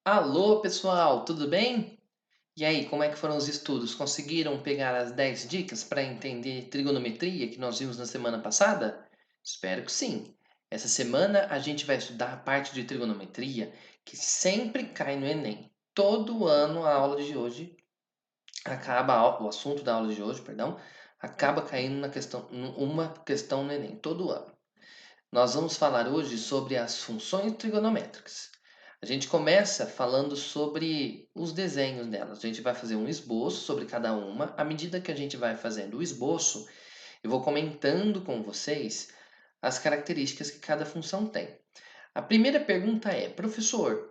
Alô, pessoal, tudo bem? E aí, como é que foram os estudos? Conseguiram pegar as 10 dicas para entender trigonometria que nós vimos na semana passada? Espero que sim. Essa semana a gente vai estudar a parte de trigonometria que sempre cai no Enem. Todo ano a aula de hoje o assunto da aula de hoje, perdão, acaba caindo uma questão no Enem, todo ano. Nós vamos falar hoje sobre as funções trigonométricas. A gente começa falando sobre os desenhos delas. A gente vai fazer um esboço sobre cada uma. À medida que a gente vai fazendo o esboço, eu vou comentando com vocês as características que cada função tem. A primeira pergunta é: professor,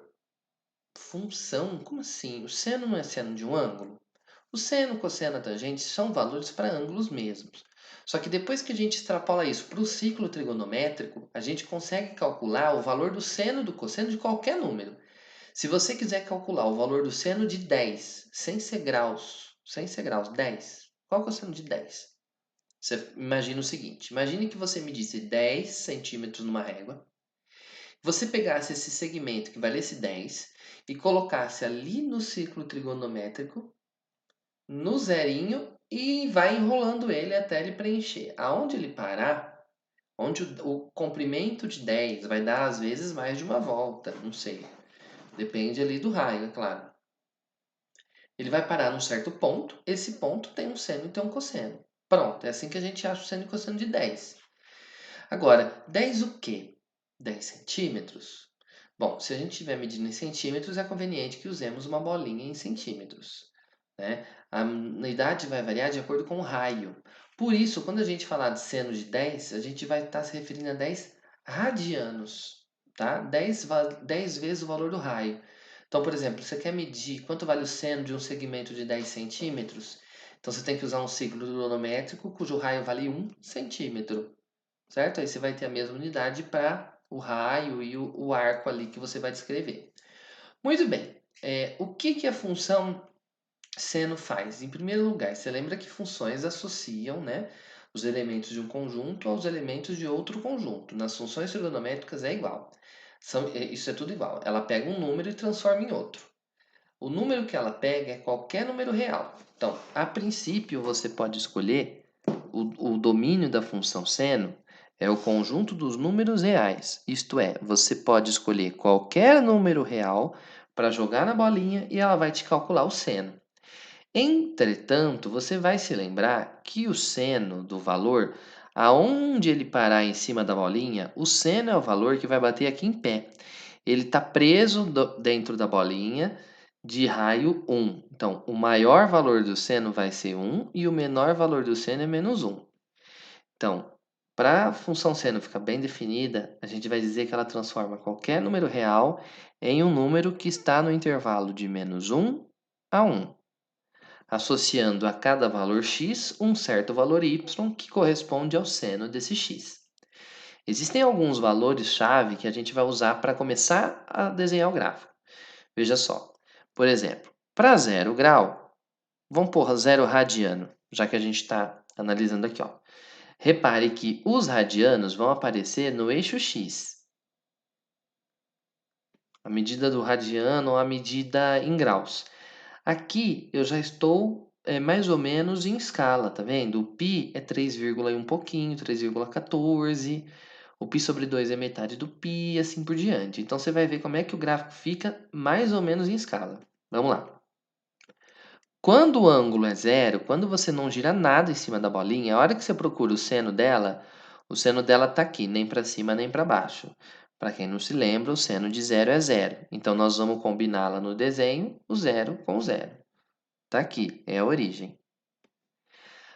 função? Como assim? O seno não é seno de um ângulo? O seno, cosseno, tangente são valores para ângulos mesmos. Só que depois que a gente extrapola isso para o ciclo trigonométrico, a gente consegue calcular o valor do seno e do cosseno de qualquer número. Se você quiser calcular o valor do seno de 10, sem ser graus, 10. Qual que é o seno de 10? Você imagina o seguinte, imagine que você medisse 10 centímetros numa régua, você pegasse esse segmento que valesse 10 e colocasse ali no ciclo trigonométrico, no zerinho, e vai enrolando ele até ele preencher. Aonde ele parar, onde o comprimento de 10 vai dar às vezes mais de uma volta, não sei. Depende ali do raio, é claro. Ele vai parar num certo ponto, esse ponto tem um seno e tem um cosseno. Pronto, é assim que a gente acha o seno e cosseno de 10. Agora, 10 o quê? 10 centímetros? Bom, se a gente estiver medindo em centímetros, é conveniente que usemos uma bolinha em centímetros, né? A unidade vai variar de acordo com o raio. Por isso, quando a gente falar de seno de 10, a gente vai estar se referindo a 10 radianos, tá? 10 vezes o valor do raio. Então, por exemplo, você quer medir quanto vale o seno de um segmento de 10 centímetros? Então, você tem que usar um ciclo trigonométrico cujo raio vale 1 centímetro, certo? Aí você vai ter a mesma unidade para o raio e o arco ali que você vai descrever. Muito bem. O que a função seno faz? Em primeiro lugar, você lembra que funções associam, né, os elementos de um conjunto aos elementos de outro conjunto. Nas funções trigonométricas é igual. Isso é tudo igual. Ela pega um número e transforma em outro. O número que ela pega é qualquer número real. Então, a princípio, você pode escolher o domínio da função seno é o conjunto dos números reais. Isto é, você pode escolher qualquer número real para jogar na bolinha e ela vai te calcular o seno. Entretanto, você vai se lembrar que o seno do valor, aonde ele parar em cima da bolinha, o seno é o valor que vai bater aqui em pé. Ele está preso dentro da bolinha de raio 1. Então, o maior valor do seno vai ser 1 e o menor valor do seno é menos 1. Então, para a função seno ficar bem definida, a gente vai dizer que ela transforma qualquer número real em um número que está no intervalo de menos 1 a 1, associando a cada valor x um certo valor y que corresponde ao seno desse x. Existem alguns valores-chave que a gente vai usar para começar a desenhar o gráfico. Veja só, por exemplo, para 0 grau, vamos pôr 0 radiano, já que a gente está analisando aqui. Ó. Repare que os radianos vão aparecer no eixo x. A medida do radiano ou a medida em graus. Aqui eu já estou mais ou menos em escala, tá vendo? O π é 3, e um pouquinho, 3,14. O π sobre 2 é metade do π e assim por diante. Então você vai ver como é que o gráfico fica mais ou menos em escala. Vamos lá. Quando o ângulo é zero, quando você não gira nada em cima da bolinha, a hora que você procura o seno dela está aqui, nem para cima nem para baixo. Para quem não se lembra, o seno de zero é zero. Então nós vamos combiná-la no desenho, o zero com o zero. Está aqui, é a origem.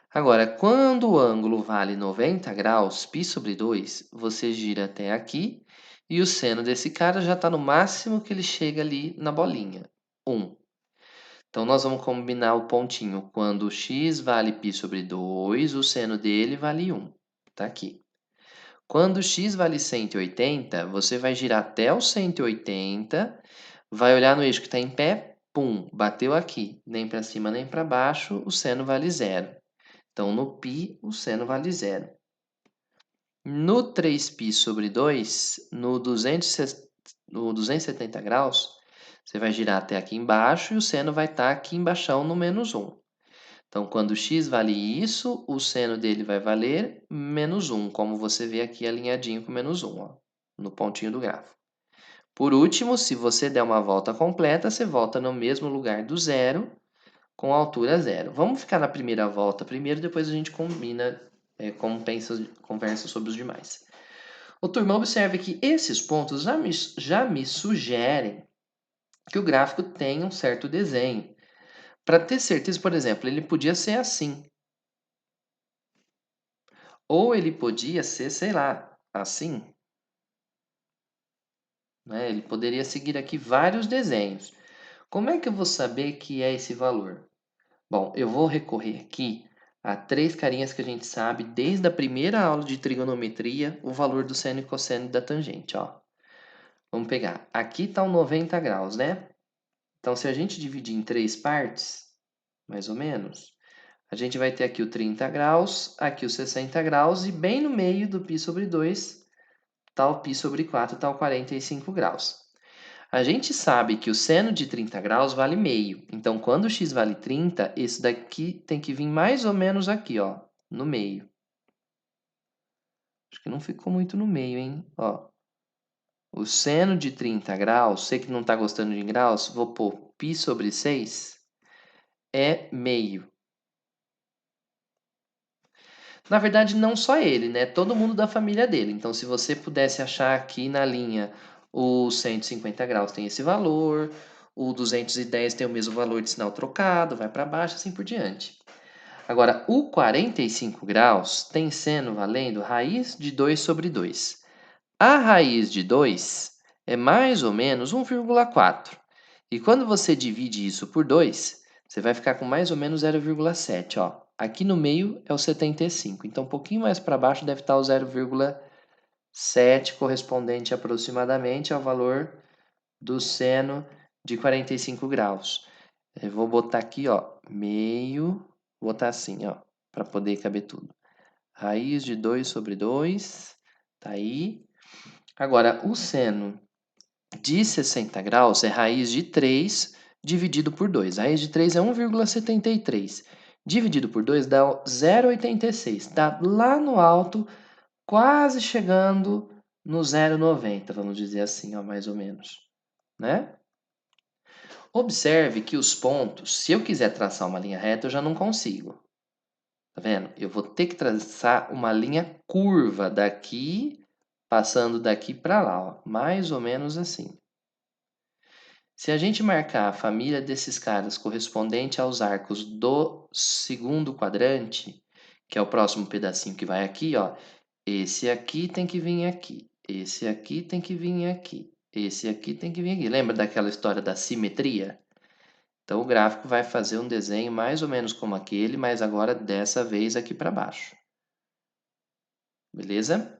Agora, quando o ângulo vale 90 graus, π sobre 2, você gira até aqui e o seno desse cara já está no máximo que ele chega ali na bolinha, 1. Então, nós vamos combinar o pontinho. Quando x vale π sobre 2, o seno dele vale 1. Está aqui. Quando x vale 180, você vai girar até o 180, vai olhar no eixo que está em pé, pum, bateu aqui. Nem para cima nem para baixo, o seno vale 0. Então, no π, o seno vale 0. No 3π sobre 2, no 270 graus, Você vai girar até aqui embaixo e o seno vai estar aqui embaixo no menos 1. Então, quando x vale isso, o seno dele vai valer menos 1, como você vê aqui alinhadinho com menos 1, ó, no pontinho do grafo. Por último, se você der uma volta completa, você volta no mesmo lugar do zero, com altura zero. Vamos ficar na primeira volta primeiro, depois a gente combina, conversa sobre os demais. O turma, observe que esses pontos já me sugerem que o gráfico tem um certo desenho. Para ter certeza, por exemplo, ele podia ser assim. Ou ele podia ser, sei lá, assim. Né? Ele poderia seguir aqui vários desenhos. Como é que eu vou saber que é esse valor? Bom, eu vou recorrer aqui a três carinhas que a gente sabe desde a primeira aula de trigonometria, o valor do seno e cosseno da tangente. Ó. Vamos pegar. Aqui está o 90 graus, né? Então, se a gente dividir em três partes, mais ou menos, a gente vai ter aqui o 30 graus, aqui o 60 graus, e bem no meio do π sobre 2, está o π sobre 4, está o 45 graus. A gente sabe que o seno de 30 graus vale meio. Então, quando o x vale 30, esse daqui tem que vir mais ou menos aqui, ó, no meio. Acho que não ficou muito no meio, hein? Ó, o seno de 30 graus, você que não está gostando de graus, vou pôr π sobre 6, é meio. Na verdade, não só ele, né? Todo mundo da família dele. Então, se você pudesse achar aqui na linha o 150 graus tem esse valor, o 210 tem o mesmo valor de sinal trocado, vai para baixo, assim por diante. Agora, o 45 graus tem seno valendo raiz de 2 sobre 2. A raiz de 2 é mais ou menos 1,4. E quando você divide isso por 2, você vai ficar com mais ou menos 0,7. Ó. Aqui no meio é o 75. Então, um pouquinho mais para baixo deve estar o 0,7, correspondente aproximadamente ao valor do seno de 45 graus. Eu vou botar aqui, ó, meio, vou botar assim, ó, para poder caber tudo. Raiz de 2 sobre 2, tá aí. Agora, o seno de 60 graus é raiz de 3 dividido por 2. A raiz de 3 é 1,73. Dividido por 2 dá 0,86. Está lá no alto, quase chegando no 0,90, vamos dizer assim, ó, mais ou menos. Né? Observe que os pontos, se eu quiser traçar uma linha reta, eu já não consigo. Tá vendo? Eu vou ter que traçar uma linha curva daqui, passando daqui para lá, ó, mais ou menos assim. Se a gente marcar a família desses caras correspondente aos arcos do segundo quadrante, que é o próximo pedacinho que vai aqui, ó, esse aqui tem que vir aqui, esse aqui tem que vir aqui, esse aqui tem que vir aqui. Lembra daquela história da simetria? Então o gráfico vai fazer um desenho mais ou menos como aquele, mas agora dessa vez aqui para baixo. Beleza?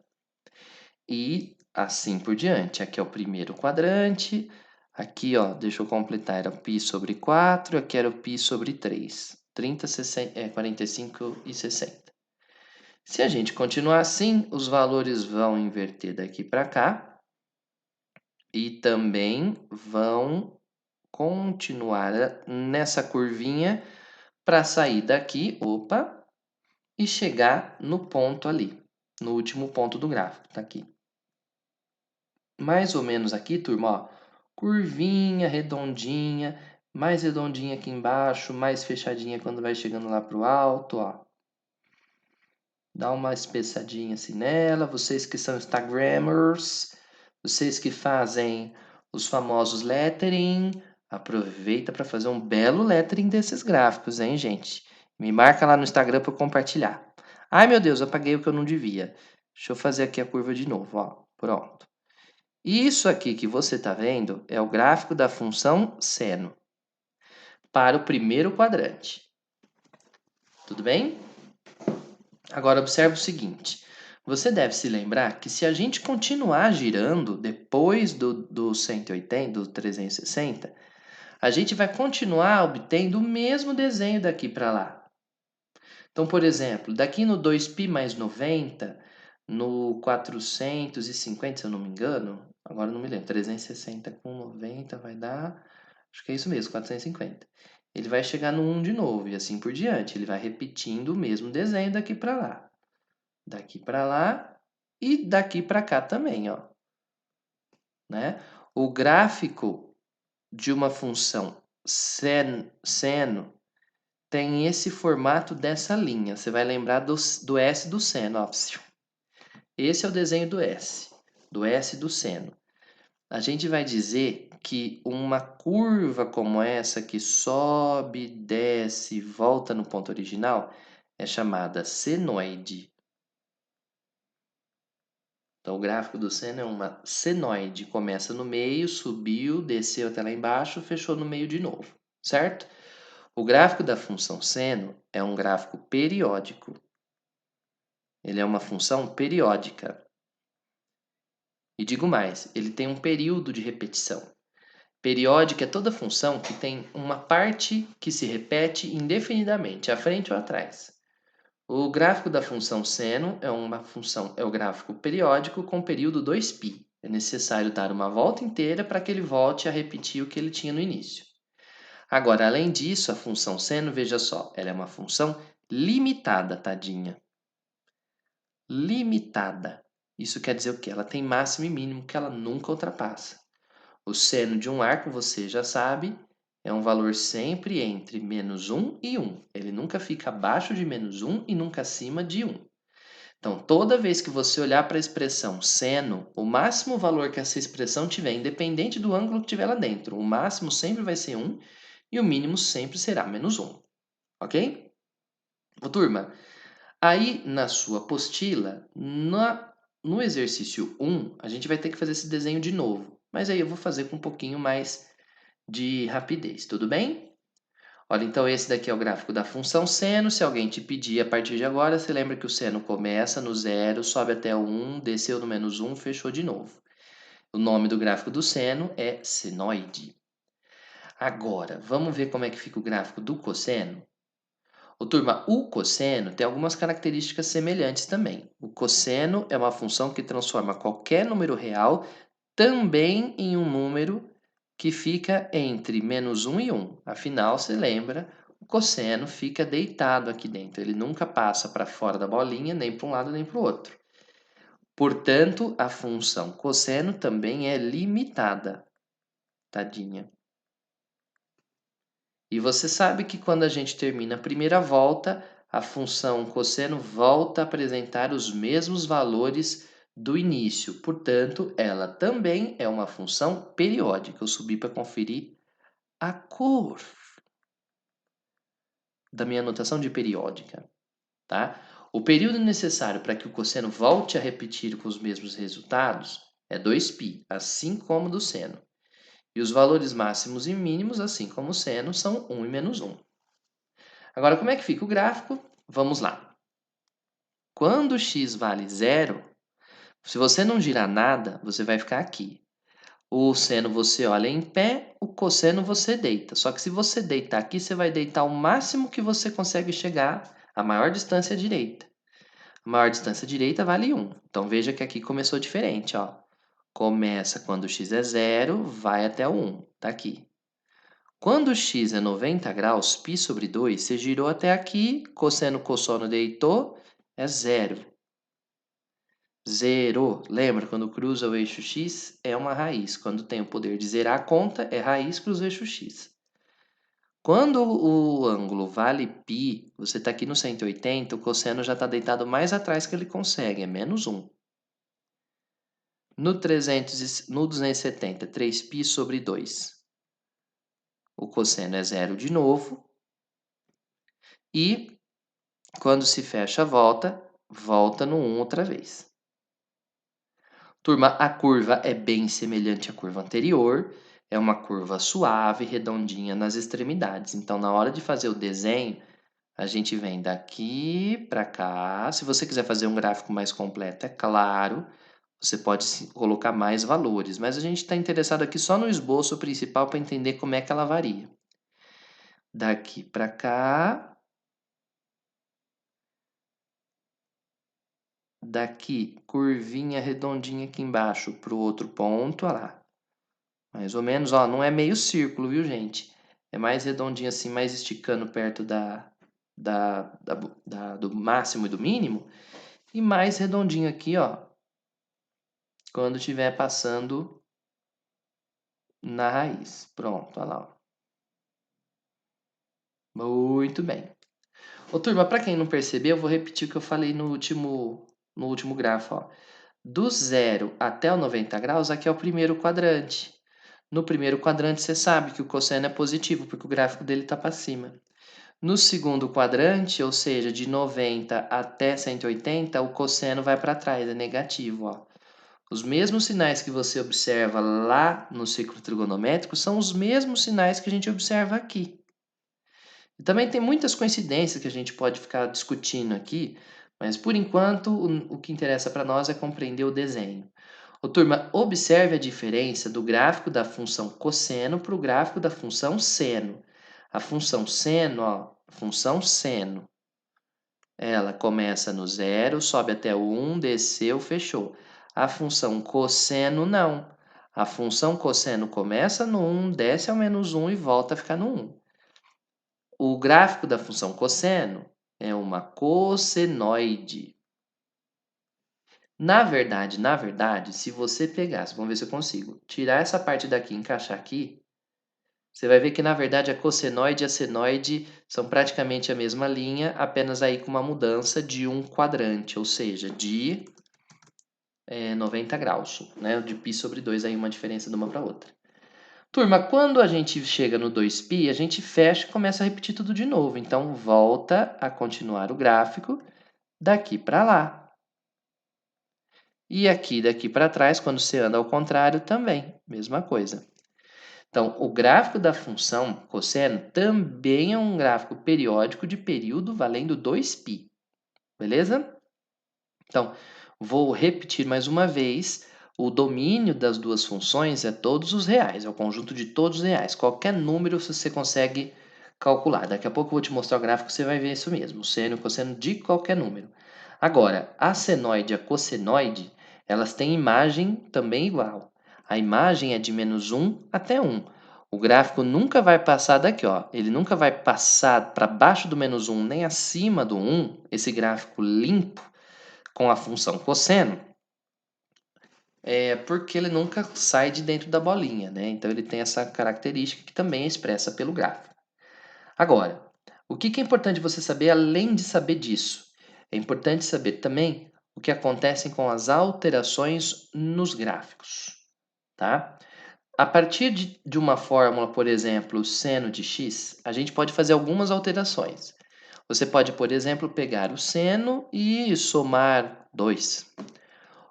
E assim por diante. Aqui é o primeiro quadrante. Aqui, ó, deixa eu completar, era o π sobre 4, aqui era o π sobre 3. 30, 60, 45 e 60. Se a gente continuar assim, os valores vão inverter daqui para cá e também vão continuar nessa curvinha para sair daqui, opa, e chegar no ponto ali, no último ponto do gráfico, tá aqui. Mais ou menos aqui, turma, ó, curvinha, redondinha, mais redondinha aqui embaixo, mais fechadinha quando vai chegando lá pro alto, ó. Dá uma espessadinha assim nela, vocês que são Instagrammers, vocês que fazem os famosos lettering, aproveita para fazer um belo lettering desses gráficos, hein, gente? Me marca lá no Instagram para eu compartilhar. Ai, meu Deus, apaguei o que eu não devia. Deixa eu fazer aqui a curva de novo, ó. Pronto. Isso aqui que você está vendo é o gráfico da função seno para o primeiro quadrante. Tudo bem? Agora observe o seguinte. Você deve se lembrar que se a gente continuar girando depois do 180, do 360, a gente vai continuar obtendo o mesmo desenho daqui para lá. Então, por exemplo, daqui no 2π mais 90, no 450, se eu não me engano, Agora eu não me lembro. 360 com 90 vai dar... Acho que é isso mesmo, 450. Ele vai chegar no 1 de novo e assim por diante. Ele vai repetindo o mesmo desenho daqui para lá. Daqui para lá e daqui para cá também, ó. Né? O gráfico de uma função seno tem esse formato dessa linha. Você vai lembrar do S do seno. Ó. Esse é o desenho do S do seno. A gente vai dizer que uma curva como essa, que sobe, desce, volta no ponto original, é chamada senoide. Então, o gráfico do seno é uma senoide. Começa no meio, subiu, desceu até lá embaixo, fechou no meio de novo, certo? O gráfico da função seno é um gráfico periódico. Ele é uma função periódica. E digo mais, ele tem um período de repetição. Periódica é toda função que tem uma parte que se repete indefinidamente, à frente ou atrás. O gráfico da função seno é o gráfico periódico com período 2π. É necessário dar uma volta inteira para que ele volte a repetir o que ele tinha no início. Agora, além disso, a função seno, veja só, ela é uma função limitada, tadinha. Limitada. Isso quer dizer o quê? Ela tem máximo e mínimo que ela nunca ultrapassa. O seno de um arco, você já sabe, é um valor sempre entre -1 e 1. Ele nunca fica abaixo de -1 e nunca acima de 1. Então, toda vez que você olhar para a expressão seno, o máximo valor que essa expressão tiver, independente do ângulo que tiver lá dentro, o máximo sempre vai ser 1 e o mínimo sempre será -1. Ok? Ô, turma, aí na sua apostila, no exercício 1, a gente vai ter que fazer esse desenho de novo. Mas aí eu vou fazer com um pouquinho mais de rapidez, tudo bem? Olha, então esse daqui é o gráfico da função seno. Se alguém te pedir a partir de agora, você lembra que o seno começa no 0, sobe até o 1, desceu no -1, fechou de novo. O nome do gráfico do seno é senoide. Agora, vamos ver como é que fica o gráfico do cosseno? Ô, turma, o cosseno tem algumas características semelhantes também. O cosseno é uma função que transforma qualquer número real também em um número que fica entre -1 e 1. Afinal, você lembra, o cosseno fica deitado aqui dentro. Ele nunca passa para fora da bolinha, nem para um lado nem para o outro. Portanto, a função cosseno também é limitada. Tadinha. E você sabe que quando a gente termina a primeira volta, a função cosseno volta a apresentar os mesmos valores do início. Portanto, ela também é uma função periódica. Eu subi para conferir a cor da minha notação de periódica, tá? O período necessário para que o cosseno volte a repetir com os mesmos resultados é 2π, assim como do seno. E os valores máximos e mínimos, assim como o seno, são 1 e -1. Agora, como é que fica o gráfico? Vamos lá. Quando x vale 0, se você não girar nada, você vai ficar aqui. O seno você olha em pé, o cosseno você deita. Só que se você deitar aqui, você vai deitar o máximo que você consegue chegar, a maior distância à direita. A maior distância à direita vale 1. Então veja que aqui começou diferente, ó. Começa quando x é 0, vai até o 1. Tá aqui. Quando x é 90 graus, π sobre 2, você girou até aqui, cosseno, cossono deitou, é 0. Zero. Lembra, quando cruza o eixo x, é uma raiz. Quando tem o poder de zerar a conta, é raiz cruza o eixo x. Quando o ângulo vale π, você está aqui no 180, o cosseno já está deitado mais atrás que ele consegue, é -1. No 270, 3π sobre 2. O cosseno é 0 de novo. E quando se fecha a volta, volta no 1 outra vez. Turma, a curva é bem semelhante à curva anterior. É uma curva suave, redondinha nas extremidades. Então, na hora de fazer o desenho, a gente vem daqui para cá. Se você quiser fazer um gráfico mais completo, é claro, você pode colocar mais valores. Mas a gente está interessado aqui só no esboço principal para entender como é que ela varia. Daqui para cá. daqui, curvinha redondinha aqui embaixo, para o outro ponto, olha lá. Mais ou menos, ó, não é meio círculo, viu, gente? É mais redondinho assim, mais esticando perto do máximo e do mínimo. E mais redondinho aqui, ó, quando estiver passando na raiz. Pronto, olha lá, ó. Muito bem. Ô, turma, para quem não percebeu, eu vou repetir o que eu falei no último grafo, ó. Do 0 até o 90 graus, aqui é o primeiro quadrante. No primeiro quadrante, você sabe que o cosseno é positivo, porque o gráfico dele está para cima. No segundo quadrante, ou seja, de 90 até 180, o cosseno vai para trás, é negativo, ó. Os mesmos sinais que você observa lá no ciclo trigonométrico são os mesmos sinais que a gente observa aqui. E também tem muitas coincidências que a gente pode ficar discutindo aqui, mas por enquanto o que interessa para nós é compreender o desenho. Ô, turma, observe a diferença do gráfico da função cosseno para o gráfico da função seno. A função seno, ó, função seno, ela começa no 0, sobe até o 1, desceu, fechou. A função cosseno não. A função cosseno começa no 1, desce ao -1 e volta a ficar no 1. O gráfico da função cosseno é uma cossenoide. Na verdade, se você pegasse, vamos ver se eu consigo, tirar essa parte daqui e encaixar aqui, você vai ver que na verdade a cossenoide e a senoide são praticamente a mesma linha, apenas aí com uma mudança de um quadrante, ou seja, de 90 graus, né? De π sobre 2, aí uma diferença de uma para outra. Turma, quando a gente chega no 2π, a gente fecha e começa a repetir tudo de novo. Então, volta a continuar o gráfico daqui para lá. E aqui daqui para trás, quando você anda ao contrário, também, mesma coisa. Então, o gráfico da função cosseno também é um gráfico periódico de período valendo 2π, beleza? Então, vou repetir mais uma vez. O domínio das duas funções é todos os reais, é o conjunto de todos os reais. Qualquer número você consegue calcular. Daqui a pouco eu vou te mostrar o gráfico, você vai ver isso mesmo, o seno e o cosseno de qualquer número. Agora, a senoide e a cossenoide, elas têm imagem também igual. A imagem é de -1 até 1. O gráfico nunca vai passar daqui, ó. Ele nunca vai passar para baixo do -1 nem acima do 1, esse gráfico limpo com a função cosseno, porque ele nunca sai de dentro da bolinha, né? Então ele tem essa característica que também é expressa pelo gráfico. Agora, o que é importante você saber além de saber disso? É importante saber também o que acontece com as alterações nos gráficos, tá? A partir de uma fórmula, por exemplo, seno de x, a gente pode fazer algumas alterações. Você pode, por exemplo, pegar o seno e somar 2.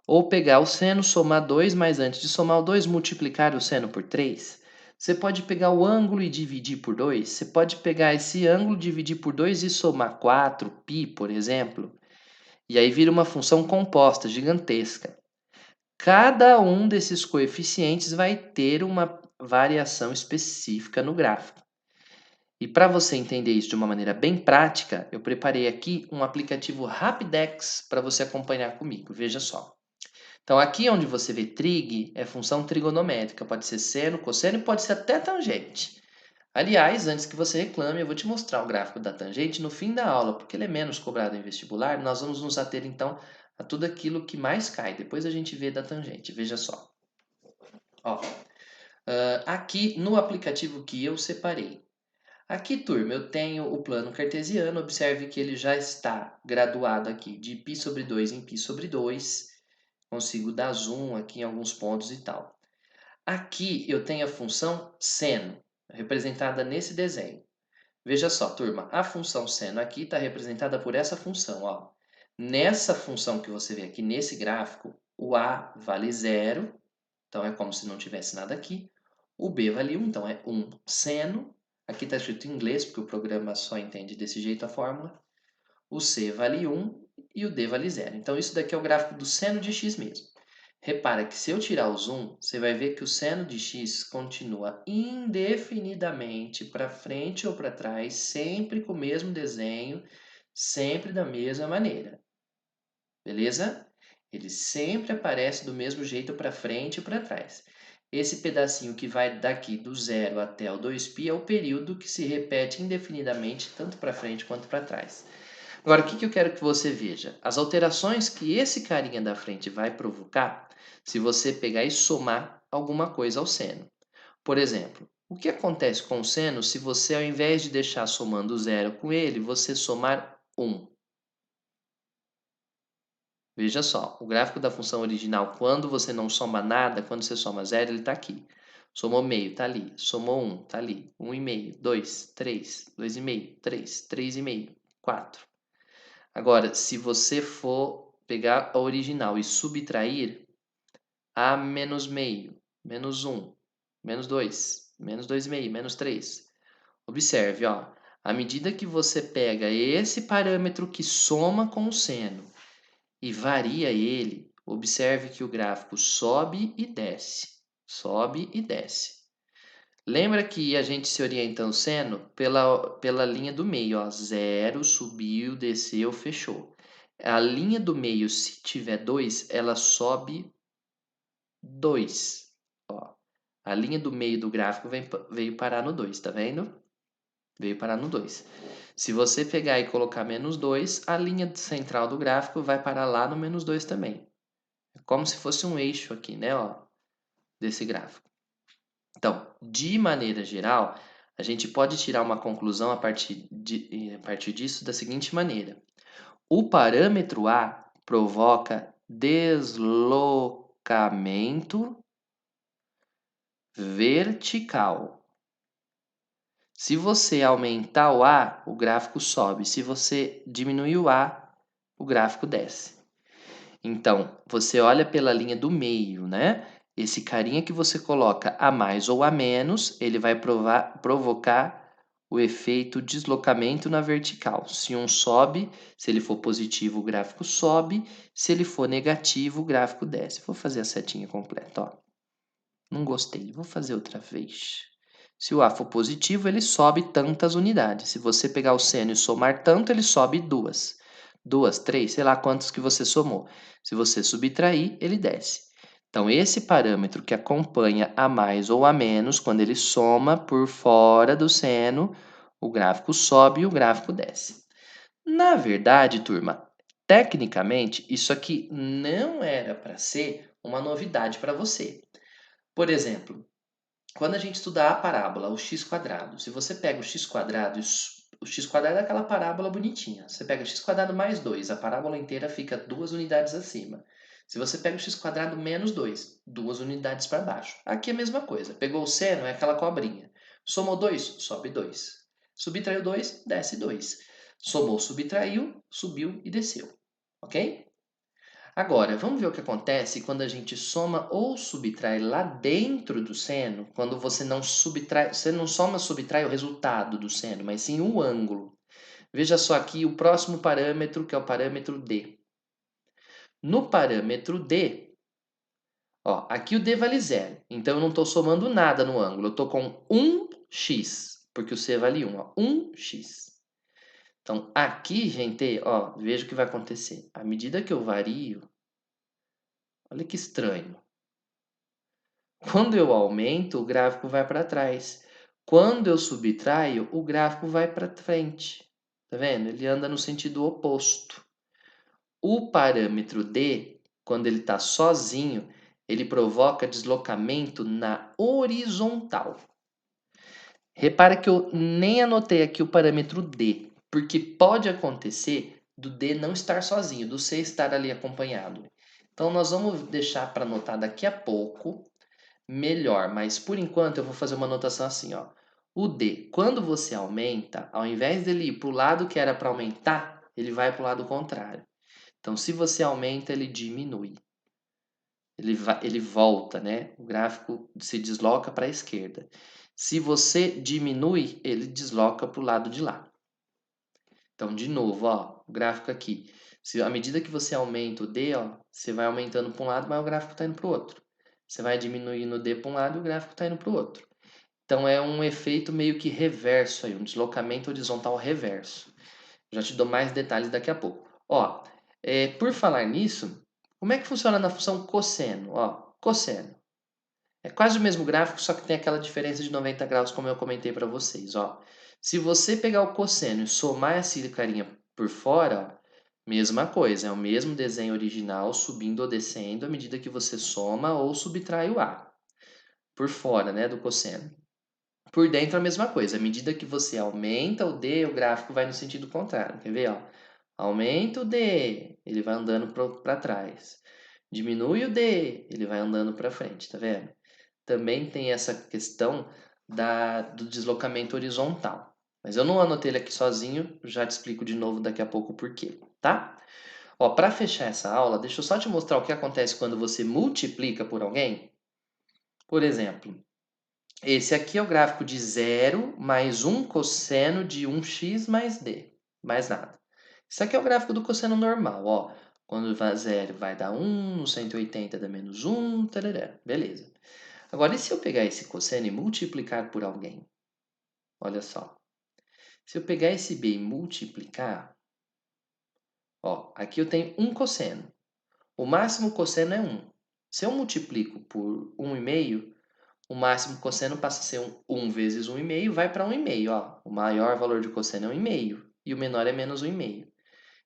Ou pegar o seno, somar 2, mas antes de somar o 2, multiplicar o seno por 3. Você pode pegar o ângulo e dividir por 2. Você pode pegar esse ângulo, dividir por 2 e somar 4π, por exemplo. E aí vira uma função composta, gigantesca. Cada um desses coeficientes vai ter uma variação específica no gráfico. E para você entender isso de uma maneira bem prática, eu preparei aqui um aplicativo Rapidex para você acompanhar comigo. Veja só. Então, aqui onde você vê trig, é função trigonométrica. Pode ser seno, cosseno e pode ser até tangente. Aliás, antes que você reclame, eu vou te mostrar o gráfico da tangente no fim da aula, porque ele é menos cobrado em vestibular. Nós vamos nos ater, então, a tudo aquilo que mais cai. Depois a gente vê da tangente. Veja só. Ó, aqui no aplicativo que eu separei. Aqui, turma, eu tenho o plano cartesiano. Observe que ele já está graduado aqui de π sobre 2 em π sobre 2. Consigo dar zoom aqui em alguns pontos e tal. Aqui eu tenho a função seno, representada nesse desenho. Veja só, turma, a função seno aqui está representada por essa função. Ó. Nessa função que você vê aqui nesse gráfico, o A vale 0, então é como se não tivesse nada aqui. O B vale 1, então é 1 seno. Aqui está escrito em inglês, porque o programa só entende desse jeito a fórmula. O C vale 1 e o D vale 0. Então isso daqui é o gráfico do seno de x mesmo. Repara que se eu tirar o zoom, você vai ver que o seno de x continua indefinidamente para frente ou para trás, sempre com o mesmo desenho, sempre da mesma maneira. beleza? Ele sempre aparece do mesmo jeito para frente e para trás. Esse pedacinho que vai daqui do 0 até o 2π é o período que se repete indefinidamente, tanto para frente quanto para trás. Agora, o que eu quero que você veja? As alterações que esse carinha da frente vai provocar se você pegar e somar alguma coisa ao seno. Por exemplo, o que acontece com o seno se você, ao invés de deixar somando 0 com ele, você somar 1? Veja só, o gráfico da função original, quando você não soma nada, quando você soma 0, ele está aqui. Somou meio, está ali. Somou 1, está ali. 1,5, 2, 3, 2,5, 3, 3,5, 4. Agora, se você for pegar a original e subtrair, a menos meio, menos 1, menos 2, menos 2,5, menos 3. Observe, ó, à medida que você pega esse parâmetro que soma com o seno e varia ele, observe que o gráfico sobe e desce, sobe e desce. Lembra que a gente se orienta no seno pela linha do meio, ó, 0, subiu, desceu, fechou. A linha do meio, se tiver 2, ela sobe 2. Ó, a linha do meio do gráfico veio parar no 2, tá vendo? Veio parar no 2. Se você pegar e colocar menos 2, a linha central do gráfico vai parar lá no menos 2 também. É como se fosse um eixo aqui, né, ó, desse gráfico. Então, de maneira geral, a gente pode tirar uma conclusão a partir disso da seguinte maneira: o parâmetro A provoca deslocamento vertical. Se você aumentar o A, o gráfico sobe. Se você diminuir o A, o gráfico desce. Então, você olha pela linha do meio, né? Esse carinha que você coloca a mais ou a menos, ele vai provocar o efeito deslocamento na vertical. Se um sobe, se ele for positivo, o gráfico sobe. Se ele for negativo, o gráfico desce. Vou fazer a setinha completa, ó. Não gostei, vou fazer outra vez. Se o A for positivo, ele sobe tantas unidades. Se você pegar o seno e somar tanto, ele sobe duas. Duas, três, sei lá quantos que você somou. Se você subtrair, ele desce. Então, esse parâmetro que acompanha a mais ou a menos, quando ele soma por fora do seno, o gráfico sobe e o gráfico desce. Na verdade, turma, tecnicamente, isso aqui não era para ser uma novidade para você. Por exemplo, quando a gente estudar a parábola, o x², se você pega o x², o x² é aquela parábola bonitinha. Você pega x² mais 2, a parábola inteira fica 2 unidades acima. Se você pega o x² menos 2, 2 unidades para baixo. Aqui é a mesma coisa. Pegou o seno, é aquela cobrinha. Somou 2, sobe 2. Subtraiu 2, desce 2. Somou, subtraiu, subiu e desceu. Ok? Agora, vamos ver o que acontece quando a gente soma ou subtrai lá dentro do seno, quando você não subtrai, você não soma, subtrai o resultado do seno, mas sim o ângulo. Veja só aqui o próximo parâmetro, que é o parâmetro D. No parâmetro D, ó, aqui o D vale 0, então eu não estou somando nada no ângulo, eu estou com 1x, porque o C vale 1, ó, 1x. Então, aqui, gente, ó, veja o que vai acontecer. À medida que eu vario, olha que estranho. Quando eu aumento, o gráfico vai para trás. Quando eu subtraio, o gráfico vai para frente. Tá vendo? Ele anda no sentido oposto. O parâmetro D, quando ele está sozinho, ele provoca deslocamento na horizontal. Repara que eu nem anotei aqui o parâmetro D, porque pode acontecer do D não estar sozinho, do C estar ali acompanhado. Então, nós vamos deixar para anotar daqui a pouco melhor, mas por enquanto eu vou fazer uma anotação assim, ó. O D, quando você aumenta, ao invés dele ir para o lado que era para aumentar, ele vai para o lado contrário. Então, se você aumenta, ele diminui. Ele volta, né? O gráfico se desloca para a esquerda. Se você diminui, ele desloca para o lado de lá. Então, de novo, ó, o gráfico aqui. Se, à medida que você aumenta o D, ó, você vai aumentando para um lado, mas o gráfico está indo para o outro. Você vai diminuindo o D para um lado e o gráfico está indo para o outro. Então, é um efeito meio que reverso aí, um deslocamento horizontal reverso. Já te dou mais detalhes daqui a pouco. Ó, Por falar nisso, como é que funciona na função cosseno? Ó, cosseno. É quase o mesmo gráfico, só que tem aquela diferença de 90 graus, como eu comentei para vocês. Ó. Se você pegar o cosseno e somar essa carinha por fora, ó, mesma coisa, é o mesmo desenho original, subindo ou descendo à medida que você soma ou subtrai o A. Por fora, né, do cosseno. Por dentro a mesma coisa, à medida que você aumenta o D, o gráfico vai no sentido contrário. Quer ver? Ó? Aumenta o D, ele vai andando para trás. Diminui o D, ele vai andando para frente, tá vendo? Também tem essa questão do deslocamento horizontal. Mas eu não anotei ele aqui sozinho, já te explico de novo daqui a pouco o porquê, tá? Ó, para fechar essa aula, deixa eu só te mostrar o que acontece quando você multiplica por alguém. Por exemplo, esse aqui é o gráfico de 0 mais 1 cosseno de 1x mais d, mais nada. Isso aqui é o gráfico do cosseno normal, ó. Quando vai 0 vai dar 1, no 180 dá menos 1, tarará. Beleza. Agora, e se eu pegar esse cosseno e multiplicar por alguém? Olha só. Se eu pegar esse b e multiplicar, ó, aqui eu tenho um cosseno. O máximo cosseno é 1. Se eu multiplico por 1,5, o máximo cosseno passa a ser 1 vezes 1,5, vai para 1,5. Ó. O maior valor de cosseno é 1,5 e o menor é menos 1,5.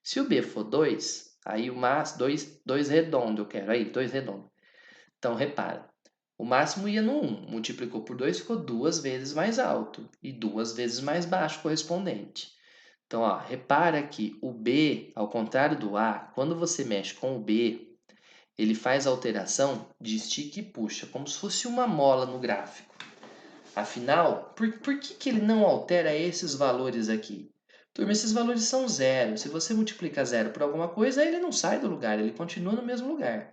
Se o b for 2, aí o máximo, 2 redondo eu quero, aí, 2 redondo. Então, repara, o máximo ia no 1, multiplicou por 2, ficou 2 vezes mais alto e 2 vezes mais baixo correspondente. Então, ó, repara que o B, ao contrário do A, quando você mexe com o B, ele faz alteração de estica e puxa, como se fosse uma mola no gráfico. Afinal, por que ele não altera esses valores aqui? Turma, esses valores são zero. Se você multiplica zero por alguma coisa, ele não sai do lugar, ele continua no mesmo lugar.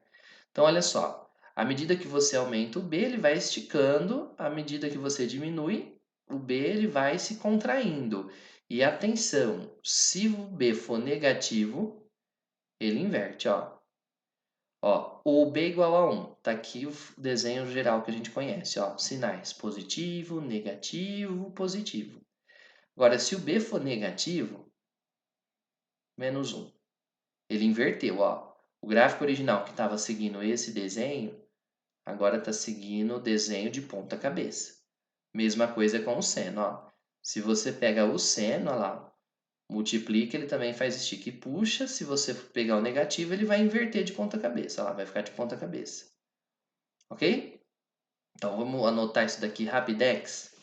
Então, olha só, à medida que você aumenta o B, ele vai esticando, à medida que você diminui, o B ele vai se contraindo. E atenção, se o B for negativo, ele inverte, ó. Ó, o B igual a 1, tá aqui o desenho geral que a gente conhece, ó, sinais positivo, negativo, positivo. Agora, se o B for negativo, menos 1. Ele inverteu, ó. O gráfico original que estava seguindo esse desenho, agora está seguindo o desenho de ponta cabeça. Mesma coisa com o seno, ó. Se você pega o seno, ó lá, multiplica, ele também faz estica e puxa. Se você pegar o negativo, ele vai inverter de ponta cabeça, ó lá, vai ficar de ponta cabeça. Ok? Então vamos anotar isso daqui rapidex.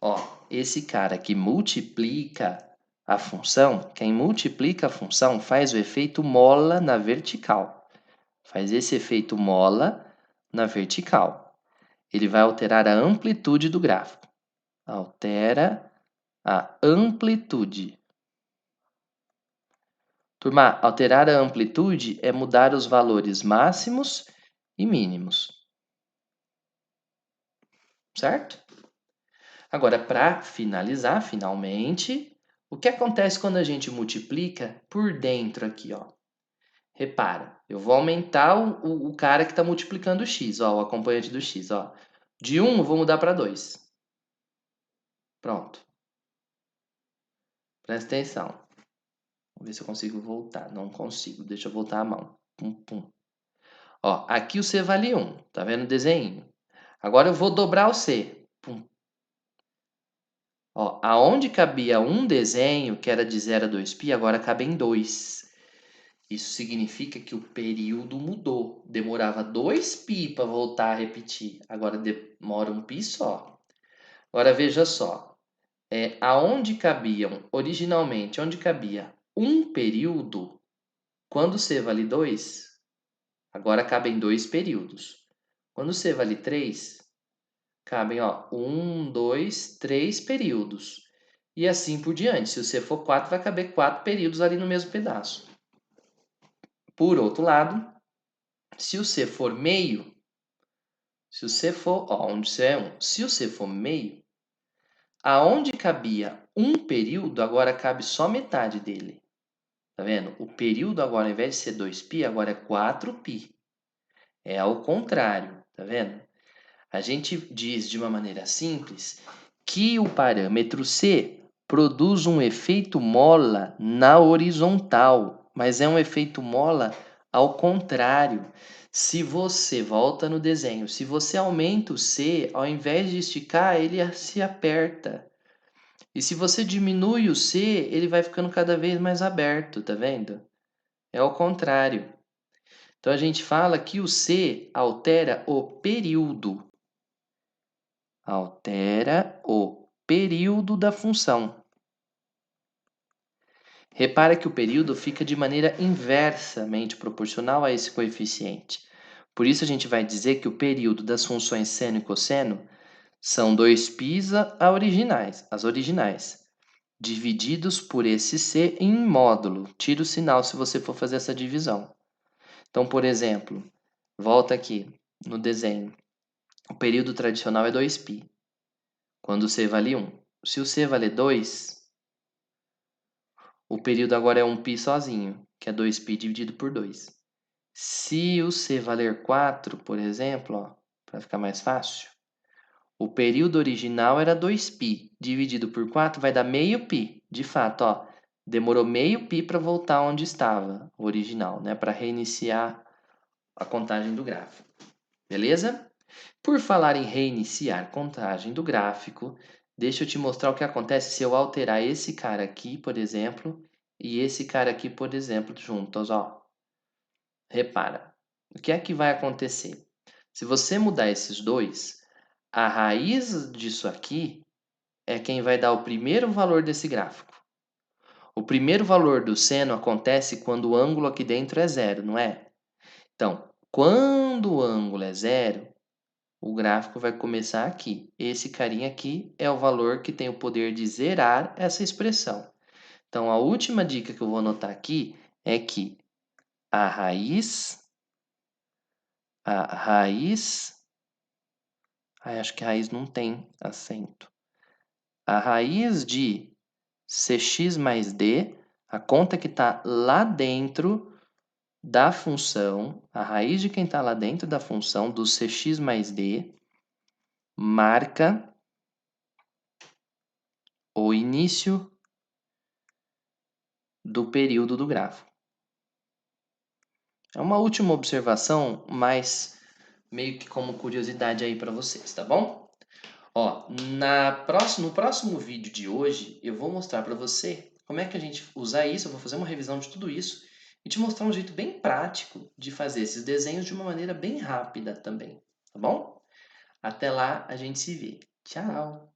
Ó, esse cara que multiplica a função, quem multiplica a função faz o efeito mola na vertical. Faz esse efeito mola na vertical. Ele vai alterar a amplitude do gráfico. Altera a amplitude. Turma, alterar a amplitude é mudar os valores máximos e mínimos. Certo? Agora, para finalizar, finalmente, o que acontece quando a gente multiplica por dentro aqui, ó? Repara, eu vou aumentar o cara que está multiplicando o x, ó, o acompanhante do x, ó. De 1 eu vou mudar para 2. Pronto. Presta atenção. Vamos ver se eu consigo voltar. Não consigo. Deixa eu voltar a mão. Pum, pum. Ó, aqui o C vale 1. Tá vendo o desenho? Agora eu vou dobrar o C. Pum. Ó, aonde cabia um desenho, que era de 0 a 2π, agora cabe em 2. Isso significa que o período mudou. Demorava 2π para voltar a repetir. Agora demora 1π só. Agora veja só. Aonde cabiam, originalmente, onde cabia um período, quando C vale 2, agora cabem 2 períodos. Quando C vale 3, cabem 1, 2, 3 períodos. E assim por diante. Se o C for 4, vai caber 4 períodos ali no mesmo pedaço. Por outro lado, se o C for meio, se o C for, onde C é 1, se o C for meio, aonde cabia um período, agora cabe só metade dele. Tá vendo? O período agora, ao invés de ser 2π, agora é 4π. É ao contrário, tá vendo? A gente diz de uma maneira simples que o parâmetro C produz um efeito mola na horizontal. mas é um efeito mola ao contrário. Se você volta no desenho, se você aumenta o C, ao invés de esticar, ele se aperta. E se você diminui o C, ele vai ficando cada vez mais aberto, tá vendo? É ao contrário. Então a gente fala que o C altera o período. Altera o período da função. Repara que o período fica de maneira inversamente proporcional a esse coeficiente. Por isso a gente vai dizer que o período das funções seno e cosseno são 2π as originais, divididos por esse C em módulo. Tira o sinal se você for fazer essa divisão. Então, por exemplo, volta aqui no desenho. O período tradicional é 2π, quando o C vale 1. Se o C vale 2, o período agora é 1π sozinho, que é 2π dividido por 2. Se o C valer 4, por exemplo, para ficar mais fácil, o período original era 2π, dividido por 4 vai dar meio π. De fato, ó, demorou meio π para voltar onde estava o original, né, para reiniciar a contagem do gráfico. Beleza? Por falar em reiniciar contagem do gráfico, deixa eu te mostrar o que acontece se eu alterar esse cara aqui, por exemplo, e esse cara aqui, por exemplo, juntos, ó. Repara, o que é que vai acontecer? Se você mudar esses dois, a raiz disso aqui é quem vai dar o primeiro valor desse gráfico. O primeiro valor do seno acontece quando o ângulo aqui dentro é zero, não é? Então, quando o ângulo é zero, o gráfico vai começar aqui. Esse carinha aqui é o valor que tem o poder de zerar essa expressão. Então, a última dica que eu vou anotar aqui é que a raiz, acho que raiz não tem acento. A raiz de cx mais d, a conta que está lá dentro da função, a raiz de quem está lá dentro da função do cx mais d, marca o início do período do gráfico. É uma última observação, mas meio que como curiosidade aí para vocês, tá bom? Ó, no próximo vídeo de hoje, eu vou mostrar para você como é que a gente usa isso, eu vou fazer uma revisão de tudo isso e te mostrar um jeito bem prático de fazer esses desenhos de uma maneira bem rápida também, tá bom? Até lá, a gente se vê. Tchau!